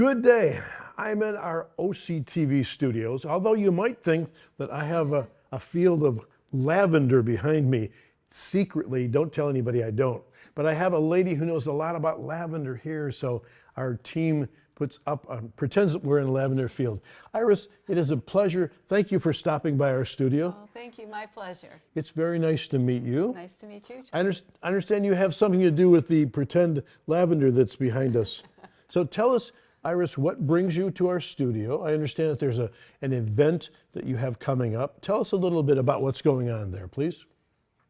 Good day. I'm in our OCTV studios, although you might think that I have a field of lavender behind me. Secretly, don't tell anybody I don't. But I have a lady who knows a lot about lavender here, so our team pretends that we're in a lavender field. Iris, it is a pleasure. Thank you for stopping by our studio. Oh, thank you. My pleasure. It's very nice to meet you. Nice to meet you, I understand you have something to do with the pretend lavender that's behind us. So tell us, Iris, what brings you to our studio? I understand that there's an event that you have coming up. Tell us a little bit about what's going on there, please.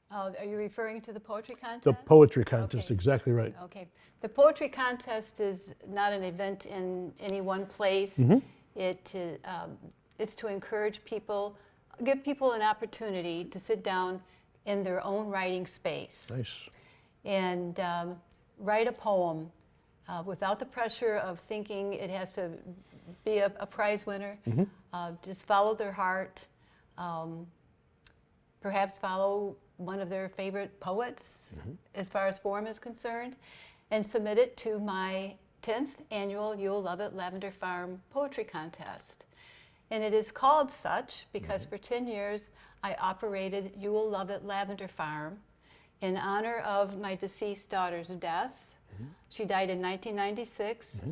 Are you referring to the poetry contest? The poetry contest, Okay. Exactly right. Okay. The poetry contest is not an event in any one place. It's to encourage people, give people an opportunity to sit down in their own writing space. Nice. And write a poem without the pressure of thinking it has to be a prize winner. Just follow their heart. Perhaps follow one of their favorite poets as far as form is concerned, and submit it to my 10th annual You'll Love It Lavender Farm Poetry Contest. And it is called such because for 10 years I operated You'll Love It Lavender Farm in honor of my deceased daughter's death. She died in 1996,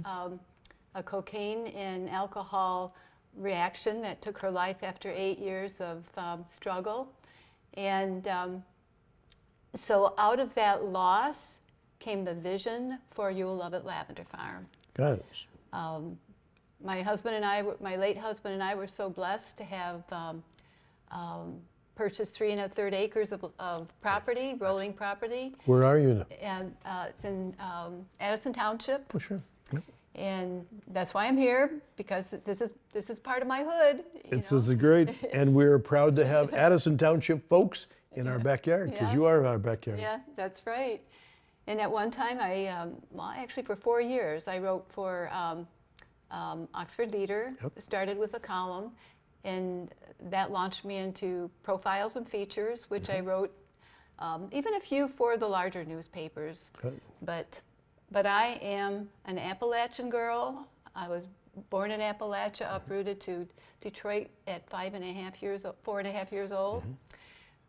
a cocaine and alcohol reaction that took her life after 8 years of struggle. And so out of that loss came the vision for You'll Love It Lavender Farm. Got it. My husband and I, my late husband and I, were so blessed to have purchased 3 1/3 acres of property, rolling property. Where are you now? And it's in Addison Township. Oh, sure. Yep. And that's why I'm here, because this is part of my hood. This is great, and we're proud to have Addison Township folks in our backyard, because you are our backyard. Yeah, that's right. And at one time, actually for 4 years, I wrote for Oxford Leader. Started with a column, and that launched me into profiles and features, which I wrote even a few for the larger newspapers. But I am an Appalachian girl. I was born in Appalachia, uprooted to Detroit at 4.5 years old.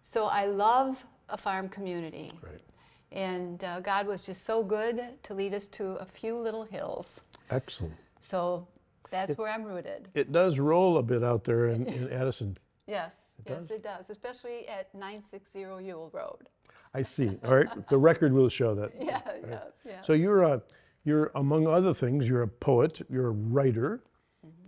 So I love a farm community. Right. And God was just so good to lead us to a few little hills. Excellent. So that's where I'm rooted. It does roll a bit out there in Addison. Yes, it does, especially at 960 Ewell Road. I see. All right, the record will show that. Yeah. So you're among other things, you're a poet, you're a writer,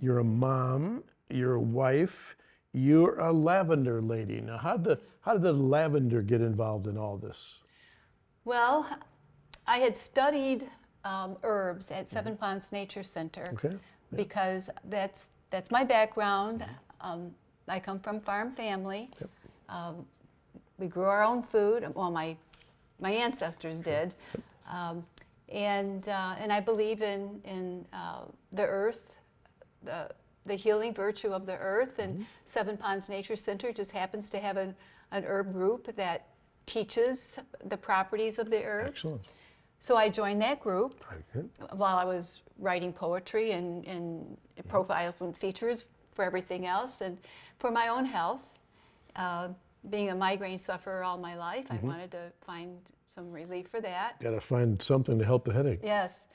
you're a mom, you're a wife, you're a lavender lady. Now, how did the lavender get involved in all this? Well, I had studied herbs at Seven Ponds Nature Center because that's my background. I come from farm family. We grew our own food. Well, my ancestors did, and I believe in the earth, the healing virtue of the earth. And Seven Ponds Nature Center just happens to have an herb group that teaches the properties of the herbs. Excellent. So I joined that group while I was writing poetry and profiles and features for everything else, and for my own health. Being a migraine sufferer all my life, I wanted to find some relief for that. Got to find something to help the headache. Yes.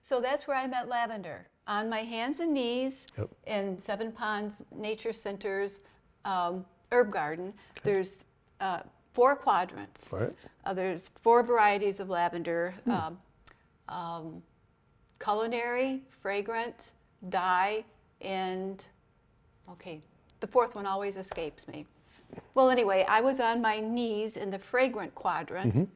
So that's where I met lavender, on my hands and knees in Seven Ponds Nature Center's herb garden. There's 4 quadrants. Right. There's 4 varieties of lavender: culinary, fragrant, dye, and the 4th one always escapes me. Well, anyway, I was on my knees in the fragrant quadrant,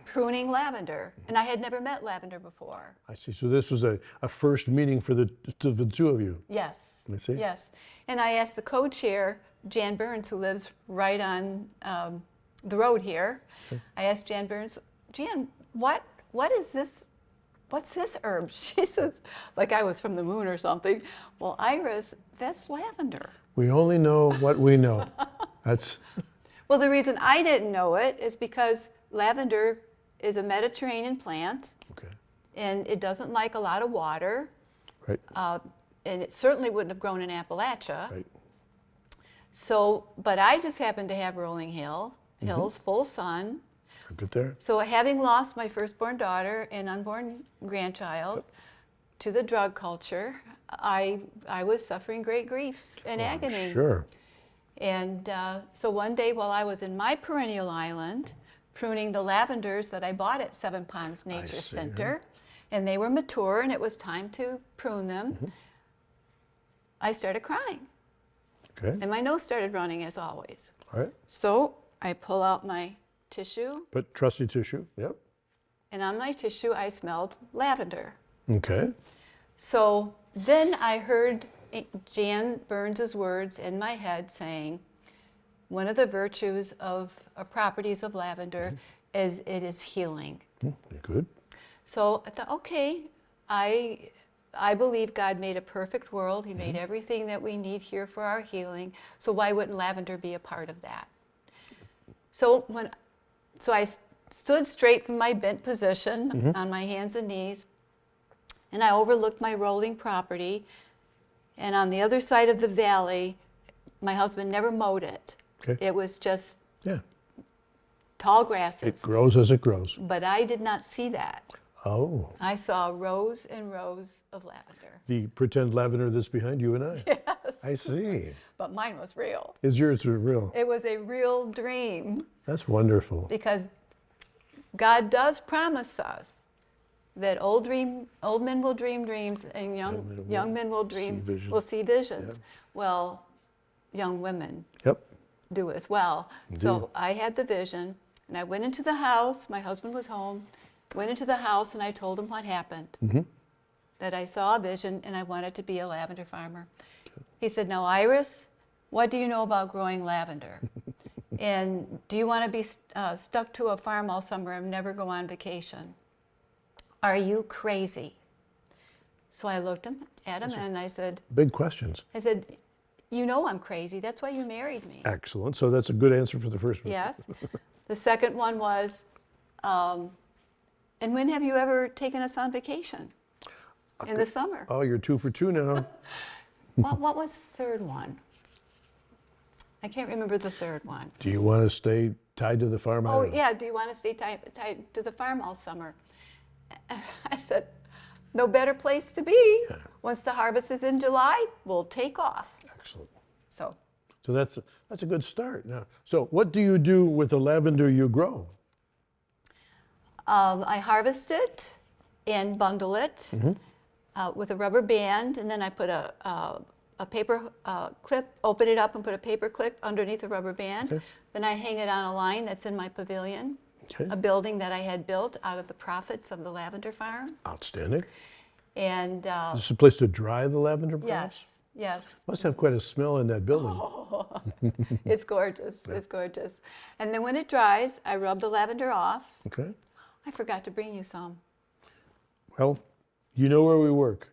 pruning lavender, and I had never met lavender before. I see. So this was a first meeting for the two of you. Yes. I see. Yes. And I asked the co-chair, Jan Burns, who lives right on the road here. I asked Jan Burns, Jan, what is this? What's this herb? She says, like I was from the moon or something. Well, Iris, that's lavender. We only know what we know. That's. Well, the reason I didn't know it is because lavender is a Mediterranean plant. and it doesn't like a lot of water, Right. and it certainly wouldn't have grown in Appalachia. Right. So, but I just happened to have rolling hills, full sun. Good there. So having lost my firstborn daughter and unborn grandchild to the drug culture, I was suffering great grief and agony. Sure. And so one day while I was in my perennial island, pruning the lavenders that I bought at Seven Ponds Nature see, Center, and they were mature and it was time to prune them, I started crying. Okay. And my nose started running as always. All right. So I pull out my tissue, Put trusty tissue. Yep. and on my tissue I smelled lavender. Okay. So then I heard Jan Burns's words in my head saying, one of the virtues of properties of lavender is it is healing. Good. So I thought, okay, I believe God made a perfect world. He made everything that we need here for our healing. So why wouldn't lavender be a part of that? So I stood straight from my bent position on my hands and knees, and I overlooked my rolling property. And on the other side of the valley, my husband never mowed it. Okay. It was just Yeah. tall grasses. It grows as it grows. But I did not see that. Oh. I saw rows and rows of lavender. The pretend lavender that's behind you and I. Yes. I see. But mine was real. Is yours real? It was a real dream That's wonderful. because God does promise us that old men will dream dreams and young men will see visions. Yeah. Well, young women Yep. do as well. Indeed. So I had the vision, and I went into the house. My husband was home. Went into the house, and I told him what happened. That I saw a vision, and I wanted to be a lavender farmer. He said, "Now, Iris, what do you know about growing lavender? And do you want to be stuck to a farm all summer and never go on vacation? Are you crazy?" So I looked at him, and I said, Big questions. "You know I'm crazy. That's why you married me." Excellent. So that's a good answer for the first one. Yes. The second one was, and when have you ever taken us on vacation? In the summer. Oh, you're 2 for 2 now. What was the third one? I can't remember the third one. Do you want to stay tied to the farm? I Oh, don't know. yeah, do you want to stay tied to the farm all summer? I said, no better place to be. Yeah. Once the harvest is in July, we'll take off. Excellent. So So that's a good start. Now, so what do you do with the lavender you grow? I harvest it and bundle it with a rubber band, and then I put a paper clip, open it up and put a paper clip underneath the rubber band. Okay. Then I hang it on a line that's in my pavilion, Okay. a building that I had built out of the profits of the lavender farm. Outstanding. And Is this a place to dry the lavender, perhaps? yes, Must have quite a smell in that building. it's gorgeous, it's gorgeous. And then when it dries, I rub the lavender off. Okay. I forgot to bring you some. Well, you know where we work.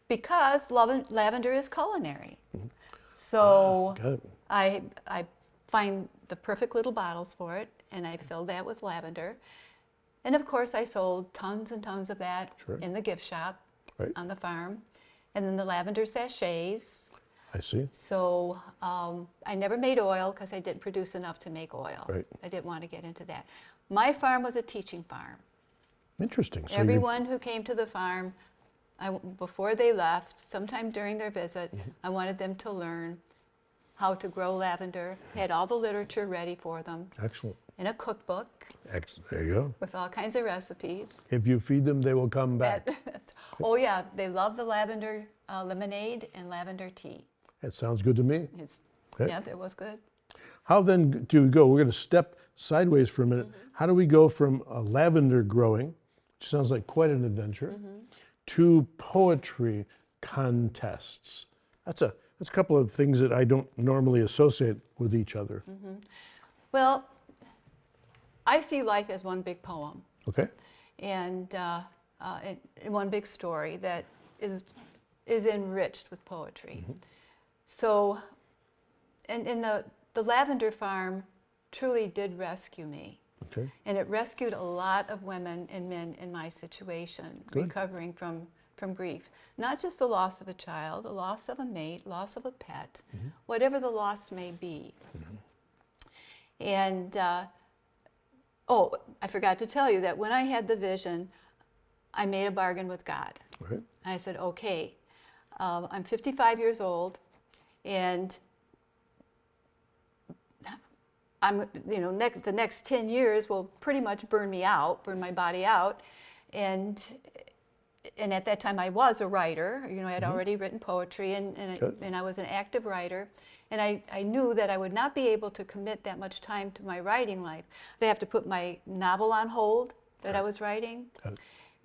Because lavender is culinary. So Got it. I find the perfect little bottles for it, and I filled that with lavender. And of course, I sold tons and tons of that Sure. in the gift shop Right. on the farm. And then the lavender sachets. I see. So I never made oil because I didn't produce enough to make oil. Right. I didn't want to get into that. My farm was a teaching farm. Interesting. So Everyone who came to the farm, before they left, sometime during their visit, I wanted them to learn how to grow lavender. Had all the literature ready for them Excellent. in a cookbook There you go. with all kinds of recipes. If you feed them, they will come back. Oh yeah, they love the lavender lemonade and lavender tea. That sounds good to me. Okay. Yeah, it was good. How then do we go? We're going to step sideways for a minute. How do we go from lavender growing, which sounds like quite an adventure, to poetry contests? That's a couple of things that I don't normally associate with each other. Well, I see life as one big poem Okay. and one big story that is enriched with poetry. So, and the lavender farm truly did rescue me. Okay. And it rescued a lot of women and men in my situation, Good. recovering from grief. Not just the loss of a child, the loss of a mate, loss of a pet, whatever the loss may be. And, oh, I forgot to tell you that when I had the vision, I made a bargain with God. Okay. I said, okay, I'm 55 years old, and the next 10 years will pretty much burn my body out. And at that time I was a writer, I had already written poetry, and I was an active writer. And I knew that I would not be able to commit that much time to my writing life. I'd have to put my novel on hold that I was writing. Got it.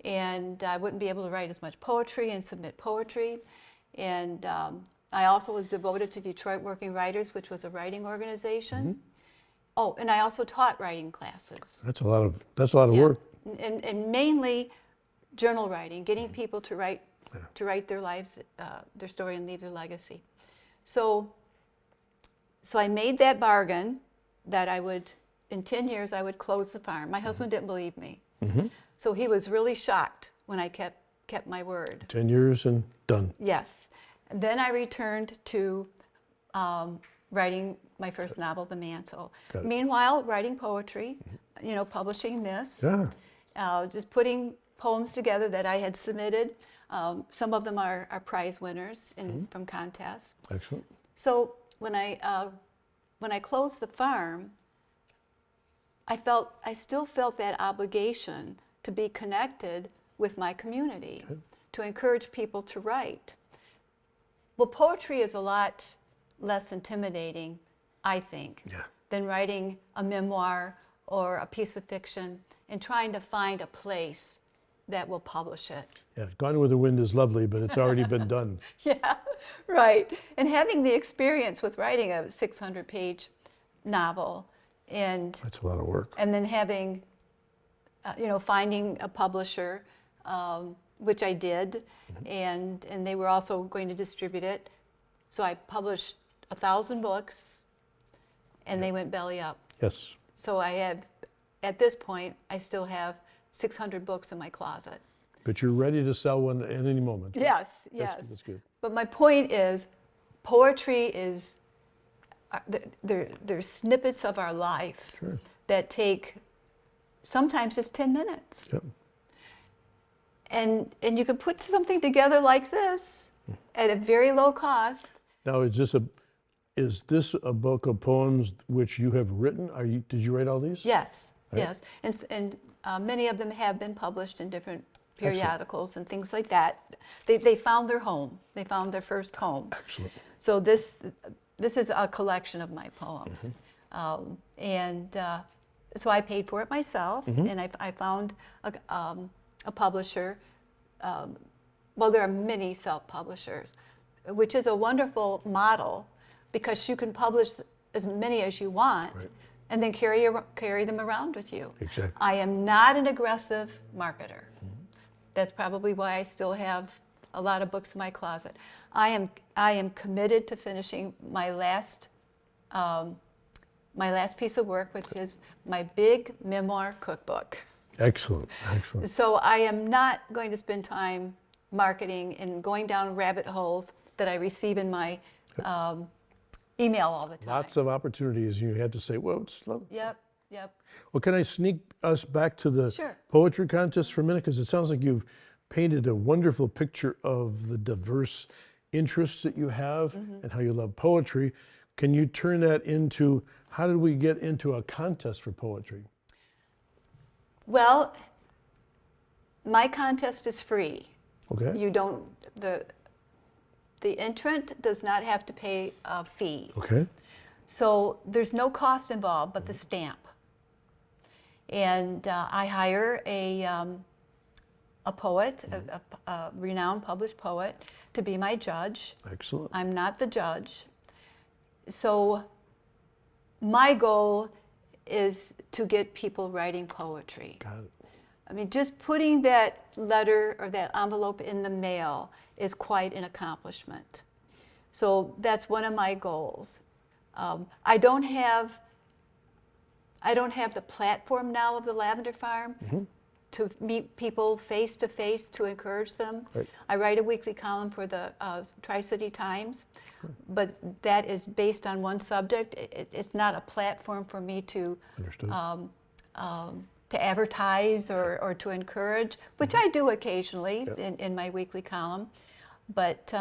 And I wouldn't be able to write as much poetry and submit poetry. And I also was devoted to Detroit Working Writers, which was a writing organization. Oh, and I also taught writing classes. That's a lot of Yeah. work. And mainly journal writing, getting people to write their lives, their story, and leave their legacy. So I made that bargain that in 10 years, I would close the farm. My husband didn't believe me. So he was really shocked when I kept my word. 10 years and done. Yes. And then I returned to writing my first novel, The Mantle. Got it. Meanwhile, writing poetry, publishing this, Yeah. just putting poems together that I had submitted. Some of them are prize winners from contests. Excellent. So when I closed the farm, I still felt that obligation to be connected with my community, to encourage people to write. Well, poetry is a lot less intimidating, I think, than writing a memoir or a piece of fiction and trying to find a place that will publish it. Yeah, Gone with the Wind is lovely, but it's already been done. Yeah, right. And having the experience with writing a 600-page novel, and That's a lot of work. and then having, finding a publisher, which I did, and they were also going to distribute it. So I published 1,000 books, and they went belly up. Yes. So at this point, I still have 600 books in my closet. But you're ready to sell one at any moment. Yes, That's good. But my point is, poetry is, they're snippets of our life Sure. that take sometimes just 10 minutes. Yep. And you can put something together like this at a very low cost. Now, is this a book of poems which you have written? Did you write all these? Yes, Right. yes. And many of them have been published in different periodicals and things like that. They found their home. They found their first home. Excellent. So this is a collection of my poems. So I paid for it myself, and I found a publisher. Well, there are many self-publishers, which is a wonderful model because you can publish as many as you want, Right. and then carry them around with you. Exactly. I am not an aggressive marketer. That's probably why I still have a lot of books in my closet. I am committed to finishing my last piece of work, which is my big memoir cookbook. Excellent. Excellent. So I am not going to spend time marketing and going down rabbit holes that I receive in my email all the time. Lots of opportunities. You had to say, well, it's love. Yep. Well, can I sneak us back to the Sure. poetry contest for a minute? Because it sounds like you've painted a wonderful picture of the diverse interests that you have and how you love poetry. Can you turn that into, how did we get into a contest for poetry? Well, my contest is free. Okay. You don't, the entrant does not have to pay a fee. Okay. So there's no cost involved but the stamp. And I hire a poet, a renowned published poet, to be my judge. Excellent. I'm not the judge. So my goal is to get people writing poetry. Got it. I mean, just putting that letter or that envelope in the mail is quite an accomplishment. So that's one of my goals. I don't have I don't have the platform now of the Lavender Farm to meet people face to face to encourage them. Right. I write a weekly column for the Tri-City Times, but that is based on one subject. It's not a platform for me to Understood. to advertise or to encourage, which I do occasionally in my weekly column. But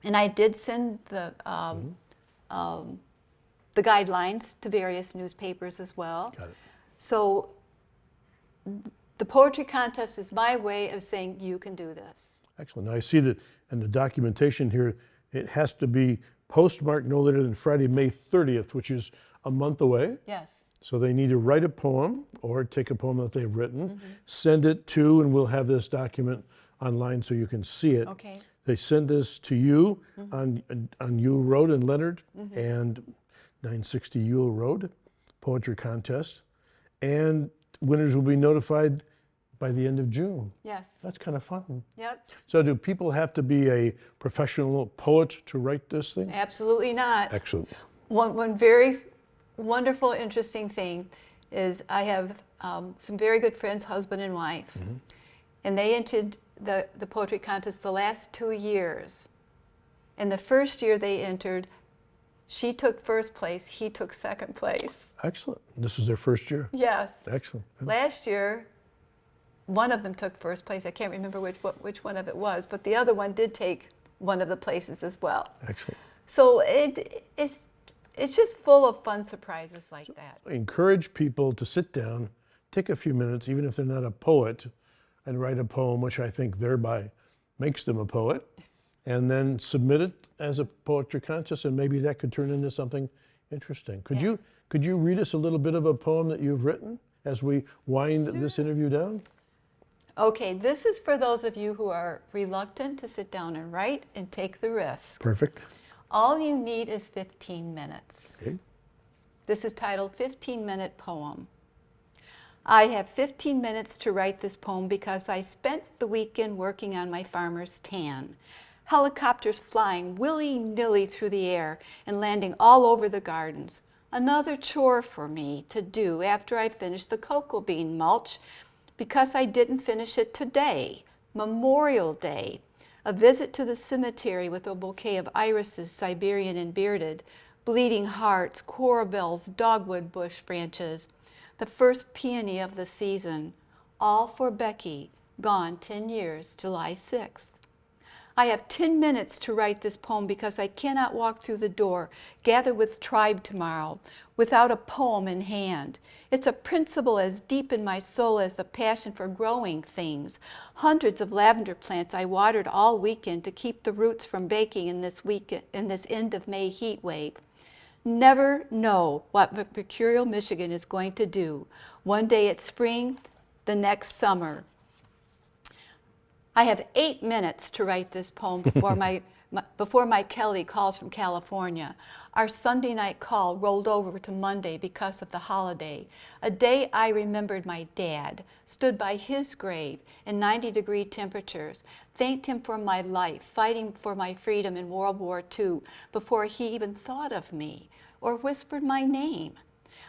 and I did send the guidelines to various newspapers as well. Got it. So the poetry contest is my way of saying you can do this. Excellent. Now I see that in the documentation here, it has to be postmarked no later than Friday, May 30th, which is a month away. Yes. So they need to write a poem or take a poem that they've written, send it to, and we'll have this document online so you can see it. Okay. They send this to you on Yule Road in Leonard and 960 Yule Road, poetry contest. And winners will be notified by the end of June. Yes. That's kind of fun. Yep. So do people have to be a professional poet to write this thing? Absolutely not. Excellent. One very wonderful, interesting thing is I have some very good friends, husband and wife, and they entered the poetry contest the last 2 years. And the first year they entered, she took first place, he took second place. Excellent. This was their first year. Yes. Excellent. Last year, one of them took first place. I can't remember which one of it was, but the other one did take one of the places as well. Excellent. So it's just full of fun surprises like that. Encourage people to sit down, take a few minutes, even if they're not a poet, and write a poem, which I think thereby makes them a poet, and then submit it as a poetry contest, and maybe that could turn into something interesting. Could you read us a little bit of a poem that you've written as we wind this interview down? Okay, this is for those of you who are reluctant to sit down and write and take the risk. Perfect. All you need is 15 minutes. Okay. This is titled 15-Minute Poem. I have 15 minutes to write this poem because I spent the weekend working on my farmer's tan. Helicopters flying willy-nilly through the air and landing all over the gardens. Another chore for me to do after I finish the cocoa bean mulch because I didn't finish it today, Memorial Day. A visit to the cemetery with a bouquet of irises, Siberian and bearded, bleeding hearts, coral bells, dogwood bush branches, the first peony of the season, all for Becky, gone 10 years, July 6th. I have 10 minutes to write this poem because I cannot walk through the door, gather with tribe tomorrow, without a poem in hand. It's a principle as deep in my soul as the passion for growing things. Hundreds of lavender plants I watered all weekend to keep the roots from baking in this end of May heat wave. Never know what Mercurial Michigan is going to do. One day it's spring, the next summer. I have 8 minutes to write this poem before my Kelly calls from California. Our Sunday night call rolled over to Monday because of the holiday. A day I remembered my dad, stood by his grave in 90-degree temperatures, thanked him for my life, fighting for my freedom in World War II before he even thought of me or whispered my name.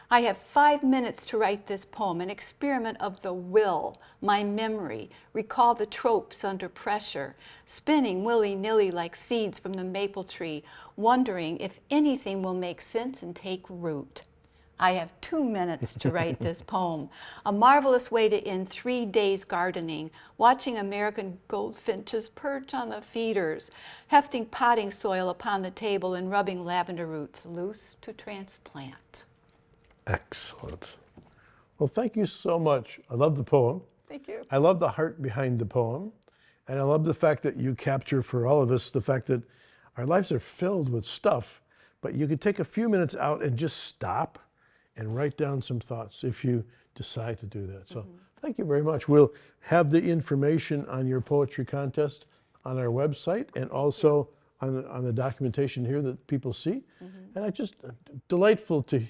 I have 5 minutes to write this poem, an experiment of the will, my memory, recall the tropes under pressure, spinning willy-nilly like seeds from the maple tree, wondering if anything will make sense and take root. I have 2 minutes to write this poem, a marvelous way to end 3 days gardening, watching American goldfinches perch on the feeders, hefting potting soil upon the table and rubbing lavender roots loose to transplant. Excellent. Well, thank you so much. I love the poem. Thank you. I love the heart behind the poem. And I love the fact that you capture for all of us the fact that our lives are filled with stuff, but you could take a few minutes out and just stop and write down some thoughts if you decide to do that. So thank you very much. We'll have the information on your poetry contest on our website and also on the documentation here that people see. And it's just delightful to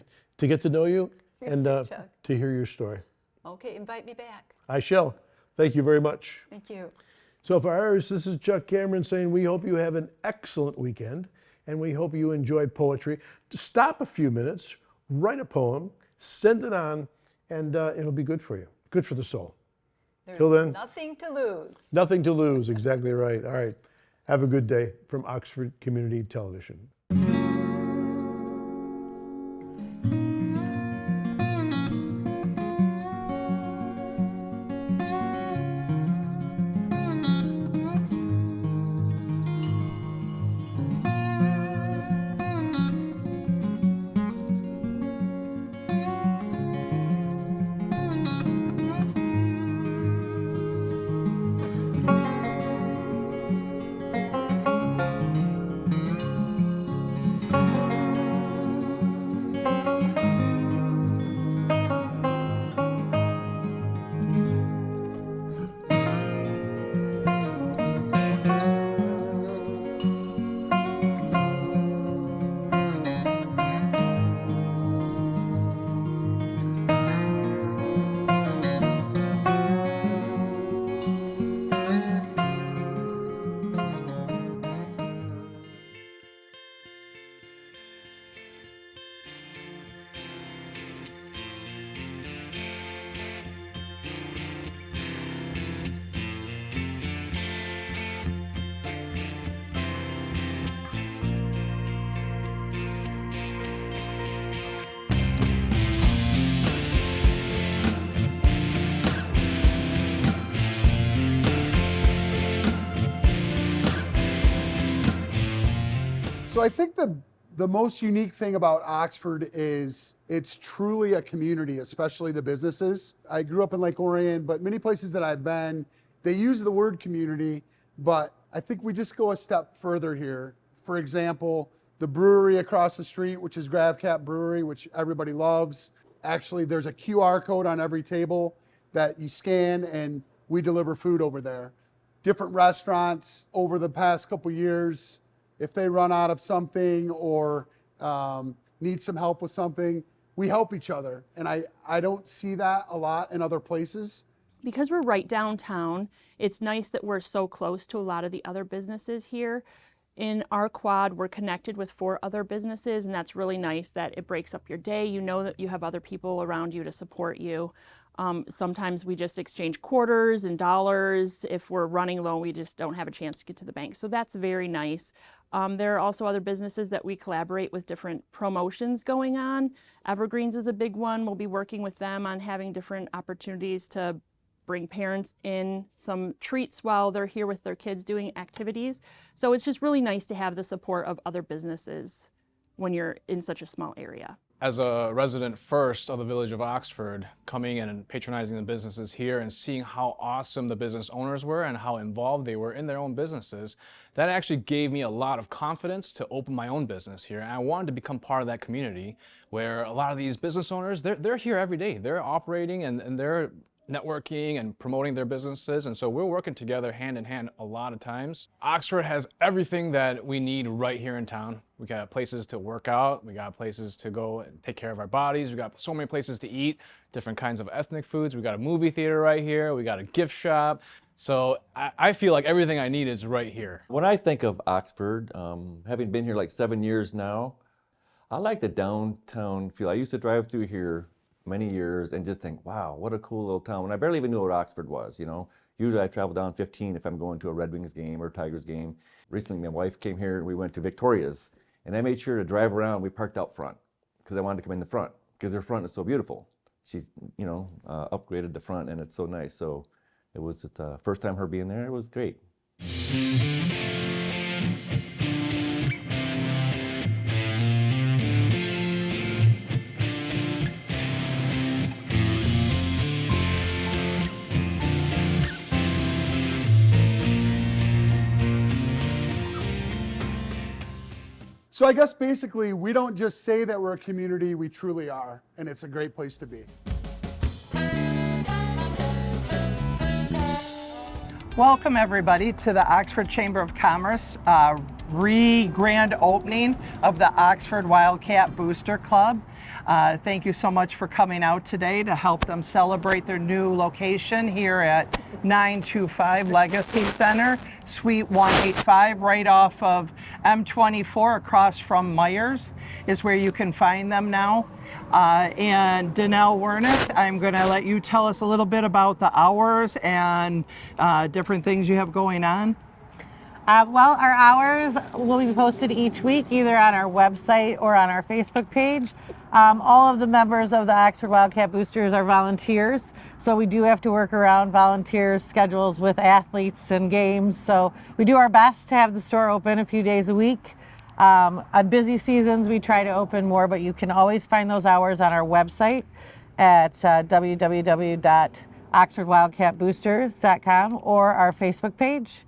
get to know you and to hear your story. Okay, invite me back. I shall. Thank you very much. Thank you. So for Iris, this is Chuck Cameron saying we hope you have an excellent weekend and we hope you enjoy poetry. To stop a few minutes, write a poem, Send it on, and it'll be good for you. Good for the soul. There's Till then, nothing to lose. nothing to lose. Exactly right. All right. Have a good day from Oxford Community Television. So I think the most unique thing about Oxford is it's truly a community, especially the businesses. I grew up in Lake Orion, but many places that I've been, they use the word community, but I think we just go a step further here. For example, the brewery across the street, which is GravCap Brewery, which everybody loves. Actually, there's a QR code on every table that you scan and we deliver food over there. Different restaurants over the past couple years, if they run out of something or need some help with something, we help each other. And I don't see that a lot in other places. Because we're right downtown, it's nice that we're so close to a lot of the other businesses here. In our quad, we're connected with 4 other businesses, and that's really nice that it breaks up your day. You know that you have other people around you to support you. Sometimes we just exchange quarters and dollars. If we're running low, we just don't have a chance to get to the bank. So that's very nice. There are also other businesses that we collaborate with different promotions going on. Evergreens is a big one. We'll be working with them on having different opportunities to bring parents in some treats while they're here with their kids doing activities. So it's just really nice to have the support of other businesses when you're in such a small area. As a resident first of the village of Oxford, coming in and patronizing the businesses here and seeing how awesome the business owners were and how involved they were in their own businesses, that actually gave me a lot of confidence to open my own business here. And I wanted to become part of that community where a lot of these business owners, they're here every day. They're operating and they're networking and promoting their businesses, and so we're working together hand in hand a lot of times. Oxford has everything that we need right here in town. We got places to work out, we got places to go and take care of our bodies, we got so many places to eat, different kinds of ethnic foods, we got a movie theater right here, we got a gift shop. So I feel like everything I need is right here. When I think of Oxford, having been here like 7 years now, I like the downtown feel. I used to drive through here many years and just think, wow, what a cool little town. And I barely even knew what Oxford was, you know. Usually I travel down 15 if I'm going to a Red Wings game or Tigers game. Recently my wife came here and we went to Victoria's and I made sure to drive around. We parked out front because I wanted to come in the front because their front is so beautiful. She's, you know, upgraded the front and it's so nice. So it was the first time her being there. It was great. So I guess basically we don't just say that we're a community, we truly are, and it's a great place to be. Welcome everybody to the Oxford Chamber of Commerce grand opening of the Oxford Wildcat Booster Club. Thank you so much for coming out today to help them celebrate their new location here at 925 Legacy Center, Suite 185, right off of M24 across from Myers is where you can find them now. And Danelle Wernick, I'm going to let you tell us a little bit about the hours and different things you have going on. Well, our hours will be posted each week, either on our website or on our Facebook page. All of the members of the Oxford Wildcat Boosters are volunteers, so we do have to work around volunteers' schedules with athletes and games. So we do our best to have the store open a few days a week. On busy seasons, we try to open more, but you can always find those hours on our website at www.oxfordwildcatboosters.com or our Facebook page.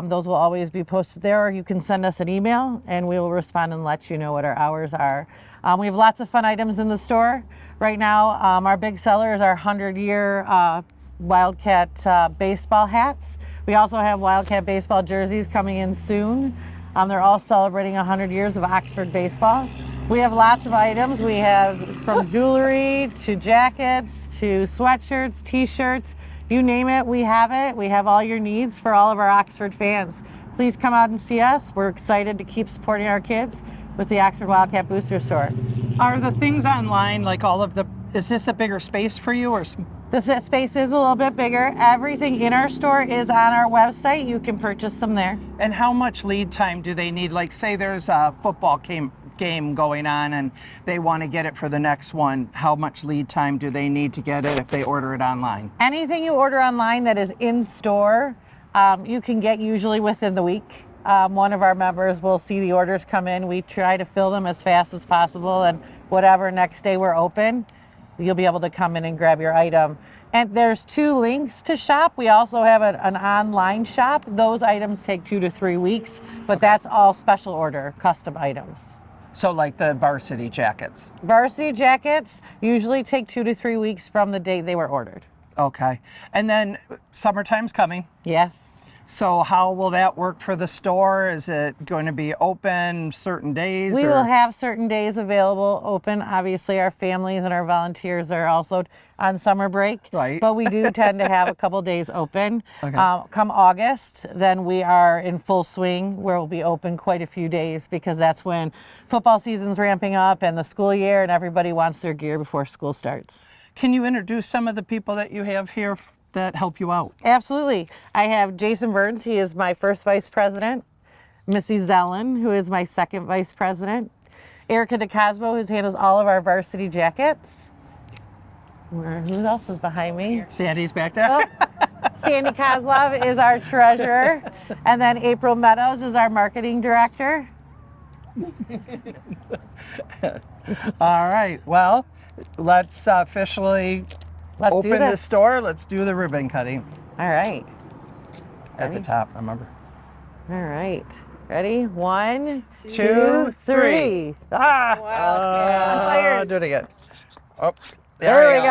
Those will always be posted there, or you can send us an email and we will respond and let you know what our hours are. We have lots of fun items in the store. Right now, our big seller is our 100-year Wildcat baseball hats. We also have Wildcat baseball jerseys coming in soon. They're all celebrating 100 years of Oxford baseball. We have lots of items. We have from jewelry to jackets to sweatshirts, t-shirts. You name it, we have it. We have all your needs for all of our Oxford fans. Please come out and see us. We're excited to keep supporting our kids with the Oxford Wildcat Booster Store. Are the things online, like all of the, is this a bigger space for you or? The space is a little bit bigger. Everything in our store is on our website. You can purchase them there. And how much lead time do they need? Like say there's a football game going on and they want to get it for the next one. How much lead time do they need to get it if they order it online? Anything you order online that is in store, you can get usually within the week. One of our members will see the orders come in. We try to fill them as fast as possible, and whatever next day we're open, you'll be able to come in and grab your item. And there's 2 links to shop. We also have an online shop. Those items take 2 to 3 weeks, but that's all special order, custom items. So like the varsity jackets. Varsity jackets usually take 2 to 3 weeks from the date they were ordered. Okay. And then summertime's coming. Yes. So how will that work for the store? Is it going to be open certain days? We or? will have certain days available open. Obviously, our families and our volunteers are also on summer break. Right. But we do tend to have a couple days open. Okay. Come August, then we are in full swing where we'll be open quite a few days because that's when football season's ramping up and the school year and everybody wants their gear before school starts. Can you introduce some of the people that you have here that help you out? Absolutely. I have Jason Burns. He is my first vice president. Missy Zellen, who is my second vice president. Erica DeCosmo, who handles all of our varsity jackets. Who else is behind me? Sandy's back there. Oh, Sandy Kozlov is our treasurer. And then April Meadows is our marketing director. All right. Well, let's officially Let's open do the this. store. Let's do the ribbon cutting All right. at the top, remember. All right. Ready? 1, 2, 2, 3. Ah! Do it again. Oh, There we you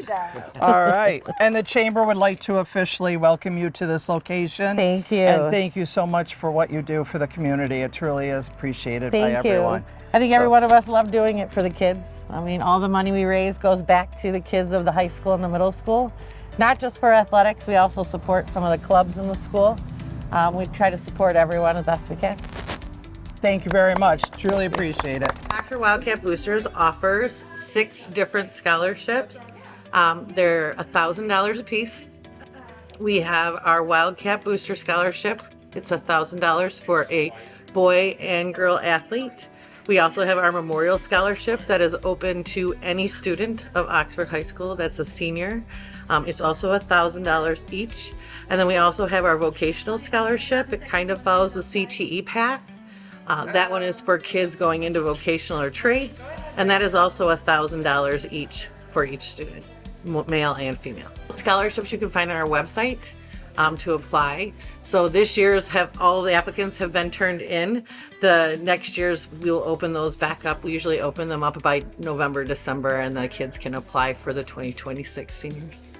go. All right. And the chamber would like to officially welcome you to this location. Thank you. And thank you so much for what you do for the community. It truly is appreciated by Thank everyone. you. I think every one of us love doing it for the kids. I mean, all the money we raise goes back to the kids of the high school and the middle school. Not just for athletics, we also support some of the clubs in the school. We try to support everyone as best we can. Thank you very much. Truly appreciate it. Oxford Wildcat Boosters offers 6 different scholarships. They're $1,000 a piece. We have our Wildcat Booster Scholarship. It's $1,000 for a boy and girl athlete. We also have our Memorial Scholarship that is open to any student of Oxford High School that's a senior. It's also $1,000 each. And then we also have our Vocational Scholarship. It kind of follows the CTE path. That one is for kids going into vocational or trades, and that is also $1,000 each for each student, male and female. Scholarships you can find on our website to apply. So this year's all the applicants have been turned in. The next year's we'll open those back up. We usually open them up by November, December, and the kids can apply for the 2026 seniors.